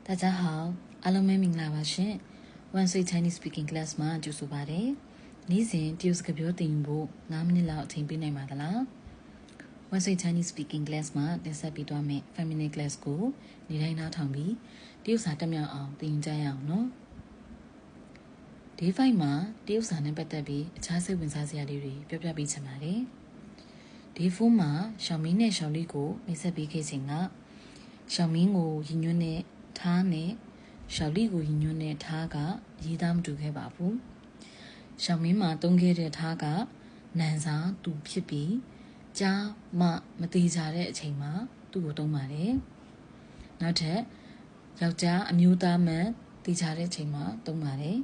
大家好，အားလုံးပဲမင်္ဂလာပါရှင်။ One Sweet Chinese Speaking Class မှာကြိုဆိုပါရစေ။နေ့စဉ်တရုတ်စကားပြောသင်ယူဖို့9မိနစ်လောက်အချိန်ပေးနိုင်ပါသလား။ One Sweet Chinese Speaking Class မှာတင်ဆက်ပေးသွားမယ့် 5 minute class ကိုနေ့တိုင်းနားထောင်ပြီးတရုတ်စာတက်မြောက်အောင်သင်ယူကြရအောင်နော်။ Day 5မှာတရုတ်စာနဲ့ပတ်သက်ပြီးအခြားစိတ်ဝင်စားစရာလေးတွေပြောပြပေးချင်ပါတယ်။ Day 4မှာရှောင်းမင်းနဲ့ရှောင်းလေးကိုမိတ်ဆက်ပေးခဲ့ခြင်းကရှောင်းမင်းကိုရည်ညွှန်းတဲ့ထားနဲ့ရှောက်လီကိုရည်ညွှန်းတဲ့ထားကရေးသားမတူခဲ့ပါဘူး။ရှောက်မင်းမှာသုံးခဲ့တဲ့ထားကနန်စာသူဖြစ်ပြီးကြားမသေးကြတဲ့အချိန်မှာသူ့ကိုသုံးပါတယ်။နောက်ထပ်ယောက်ျားအမျိုးသားမှန်သေချာတဲ့အချိန်မှာသုံးပါတယ်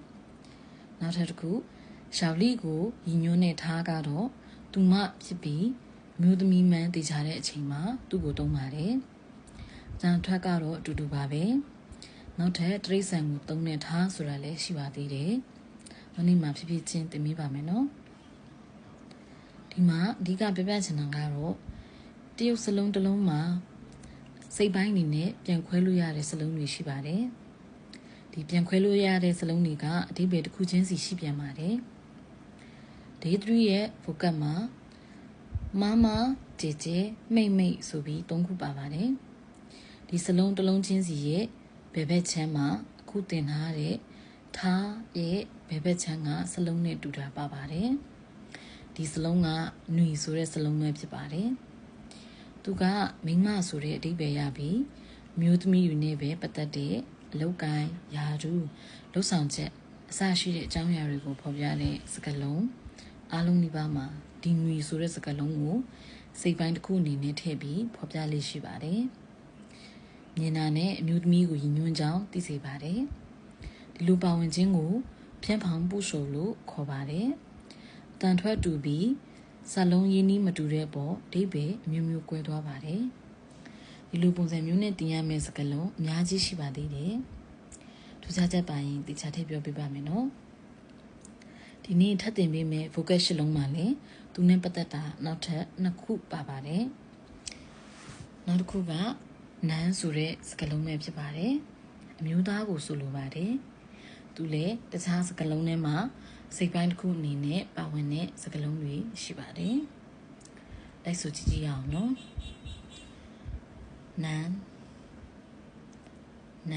။နောက်ထပ်တစ်ခုရှောက်လီကိုရည်ညွှန်းတဲ့ထားကတော့သူမဖြစ်ပြီးမျိုးသမီးမှန်သေချာတဲ့အချိန်မှာသူ့ကိုသုံးပါတယ်။ကျန်ထွက်ကတော့အတူတူပါပဲနောက်ထပ်တရိษံကိုသုံးတဲ့ထားဆိုတာလည်းရှိပါသေးတယ်။ဒီနေ့မှာဖြည်းဖြည်းချင်းသင်မိပါမယ်နော်။ဒီမှာအဓိကပြပြချင်တာကတော့တရုတ်စလုံးတစ်လုံးမှာစိတ်ပိုင်းအနေနဲ့ပြန်ခွဲလို့ရတဲ့စလုံးတွေရှိပါတယ်။ဒီပြန်ခွဲလို့ရတဲ့စလုံးတွေကအဓိပ္ပာယ်တစ်ခုချင်းစီရှိပြန်ပါတယ်။ Day 3ရဲ့ focus မှာမ姐姐妹ဆိုပြီး3ခုပါပါတယ်။ဒီစလုံးတစ်လုံးချင်းစီရဲ့ဘယ်ဘက်ချမ်းမှာအခုသင်ထားတဲ့ထားရဲ့ဘယ်ဘက်ချမ်းကစလုံးနဲ့တူတာပါပါတယ်ဒီစလုံးကຫນွီဆိုတဲ့စလုံးပဲဖြစ်ပါတယ်သူကမိန်းမဆိုတဲ့အဓိပ္ပာယ်ရပြီးမျိုးသမီးတွေနဲ့ပဲပတ်သက်တဲ့အလုပ်ကိုင်းယာထူးလှုပ်ဆောင်ချက်အစရှိတဲ့အကြောင်းအရာတွေကိုဖော်ပြတဲ့စကားလုံးအားလုံးဒီပါမှာဒီຫນွီဆိုတဲ့စကားလုံးကိုစိတ်ပိုင်းတစ်ခုအနေနဲ့ထည့်ပြီးဖော်ပြလေးရှိပါတယ်မြင်တာနဲ့အမျိုးသမီးကိုရည်ညွှန်းကြောင်းသိစေပါတယ်။ဒီလိုပါဝင်ခြင်းကိုဖြန့်ဖောင်ပူဆိုလို့ခေါ်ပါတယ်။တန်ထွက်တူပြီးစလုံးရင်းနှီးမတူတဲ့ပေါ်အဓိပ္ပာယ်အမျိုးမျိုးကွဲသွားပါတယ်။ဒီလိုပုံစံမျိုးနဲ့တင်ရမယ့်စကားလုံးအများကြီးရှိပါသေးတယ်။ထူးခြားချက်ပါရင်တခြားထည့်ပြောပြပါမယ်နော်။ဒီနေ့ထပ်တင်ပေးမယ့် focus ရှစ်လုံးမှာလည်းသူနဲ့ပတ်သက်တာနောက်ထပ်2ခုပါပါတယ်။နောက်တစ်ခုကနန်းဆိုတဲ့စကားလုံးပဲဖြစ်ပါတယ်အမျိုးသားကိုဆိုလိုပါတယ်သူလည်းတခြားစကားလုံးထဲမှာစိတ်ပိုင်းတစ်ခုအနေနဲ့ပါဝင်တဲ့စကားလုံးတွေရှိပါတယ်လိုက်ဆိုကြည့်ကြရအောင်နော်နန်းຫ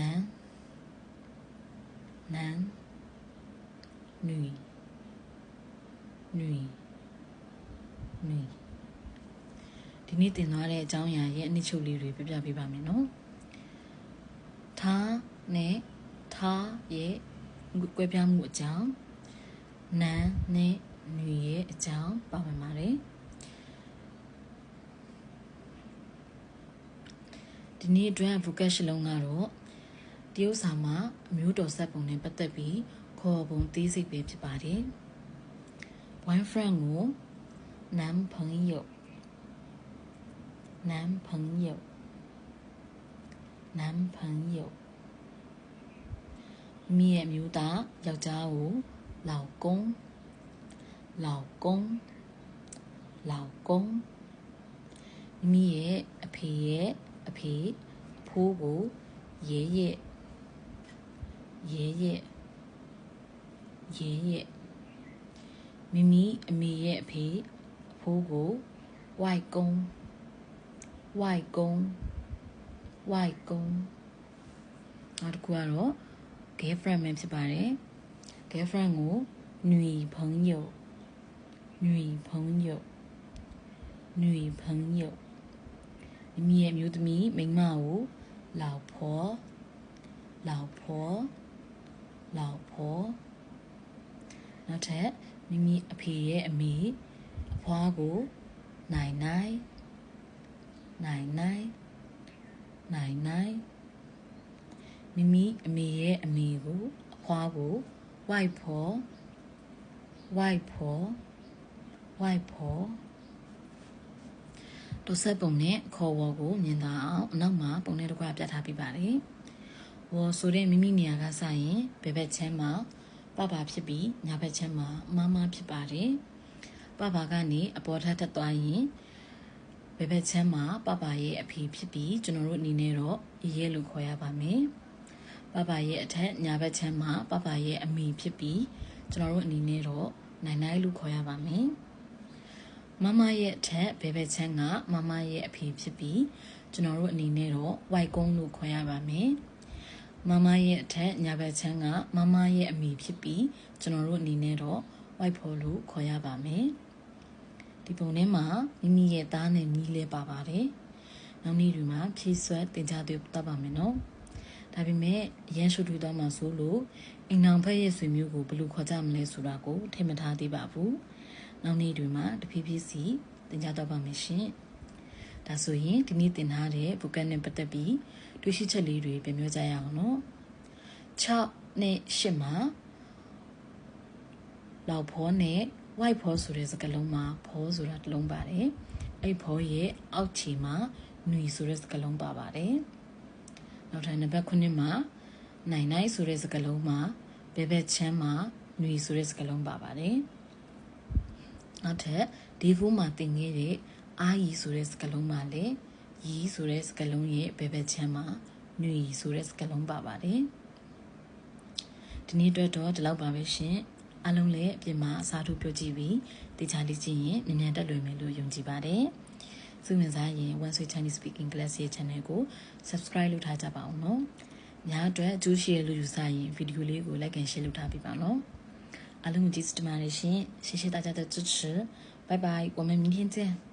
ນွီဒီနေ့တင်သွားတဲ့အကြောင်းအရာရဲ့အနှစ်ချုပ်လေးတွေပြပြပေးပါမယ်နော်ထားနဲ့ထားရဲ့ကွဲပြားမှုအကြောင်းနန်းနဲ့ຫນွီရဲ့အကြောင်းပါဝင်ပါတယ်ဒီနေ့အတွက် focus ရှလုံးကတော့တရုတ်စာမှာအမျိုးတော်ဆက်ပုံနဲ့ပတ်သက်ပြီးခေါ်ပုံသေးစိတ်ပဲဖြစ်ပါတယ် boyfriend ကို男朋友မိရဲ့မျိုးသားယောက်ျားကို老公မိရဲ့အဖေရဲ့အဖိုးကို爷爷မိမိအမေရဲ့အဖေအဖိုးကို外公နောက်တစ်ခုကတော့ girlfriend ပဲဖြစ်ပါတယ် girlfriend ကို女朋友မိမိရဲ့မျိုးသမီးမိန်းမကို老婆နောက်ထပ်မိမိအဖေရဲ့အမေအဖွားကို奶奶မိမိအမေရဲ့အမေကိုအဖွားကို外婆တို့ဆက်ပုံနဲ့ခေါ်ဝေါ်ကိုမြင်သာအောင်အနောက်မှာပုံနဲ့တစ်ခွပြထားပေးပါတယ်ဝေါ်ဆိုတဲ့မိမိနေရာကစရင်ဘယ်ဘက်ချမ်းမှာပပဖြစ်ပြီးညာဘက်ချမ်းမှာမဖြစ်ပါတယ်ပပကနေအပေါ်ထပ်တက်သွားရင်ဘယ်ဘက်ချမ်းမှာပပရဲ့အဖေဖြစ်ပြီးကျွန်တော်တို့အနေနဲ့တော့ရဲလို့ခေါ်ရပါမယ်爸爸ရဲ့အထက်ညာဘက်ချမ်းမှာ爸爸ရဲ့အမိဖြစ်ပြီးကျွန်တော်တို့အနေနဲ့တော့နိုင်နိုင်လို့ခေါ်ရပါမယ်မမရဲ့အထက်ဘယ်ဘက်ချမ်းကမမရဲ့အဖေဖြစ်ပြီးကျွန်တော်တို့အနေနဲ့တော့ဝိုက်ကုန်းလို့ခေါ်ရပါမယ်မမရဲ့အထက်ညာဘက်ချမ်းကမမရဲ့အမိဖြစ်ပြီးကျွန်တော်တို့အနေနဲ့တော့ဝိုက်ဖော်လို့ခေါ်ရပါမယ်ဒီပုံထဲမှာမိမိရဲ့သားနဲ့ညီလေးပါပါတယ်နောက်နေ့တွေမှာဖြည့်ဆွတ်တင်ကြသွတ်ပါမယ်နော်ဒါပေမဲ့ရန်ရှုထွေးသွားမှဆိုလို့အိမ်နောင်ဖက်ရဲ့ဆွေမျိုးကိုဘယ်လိုခေါ်ကြမလဲဆိုတာကိုထင်မထားသေးပါဘူးနောက်နေ့တွေမှာတဖြည်းဖြည်းစီတင်ကြတော့ပါမယ်ရှင်ဒါဆိုရင်ဒီနေ့တင်ထားတဲ့ဘုကတ်နဲ့ပတ်သက်ပြီးတွေးရှိချက်လေးတွေပြန်ပြောကြရအောင်နော်6နဲ့8မှာလောက်ဖောနဲ့ဝိုက်ဖောဆိုတဲ့စကားလုံးမှာဖောဆိုတာတစ်လုံးပါတယ်အဲ့ဖောရဲ့အောက်ခြေမှာຫນွီဆိုတဲ့စကားလုံးပါပါတယ်နောက်ထပ်နံပါတ်9မှာနိုင်နိုင်ဆိုတဲ့စကားလုံးမှာဘဲဘဲချမ်းမှာຫນွီဆိုတဲ့စကားလုံးပါပါတယ်နောက်ထပ်ဒီဖိုးမှာတင်ခဲ့တဲ့အာရီဆိုတဲ့စကားလုံးမှာလည်းရီဆိုတဲ့စကားလုံးရဲ့ဘဲဘဲချမ်းမှာຫນွီဆိုတဲ့စကားလုံးပါပါတယ်ဒီနေ့အတွက်တော့ဒီလောက်ပါပဲရှင်အားလုံးလည်းအပြင်မှာအစားထိုးပြောကြည့်ပြီးတေချာလေးချင်းရင်မြန်မြန်တက်လွယ်မယ်လို့ယုံကြည်ပါတယ်စိတ်ဝင်စားရင် One Sweet Chinese Speaking Class ရဲ့ channel ကို subscribe လုပ်ထားကြပါအောင်နော်ညအတွက်အကျိုးရှိရလို့ယူဆရင်ဗီဒီယိုလေးကို like and share လုပ်ထားပေးပါနော်အားလုံးကိုကျေးဇူးတင်ပါတယ်ရှင်谢谢大家的支持拜拜我们明天见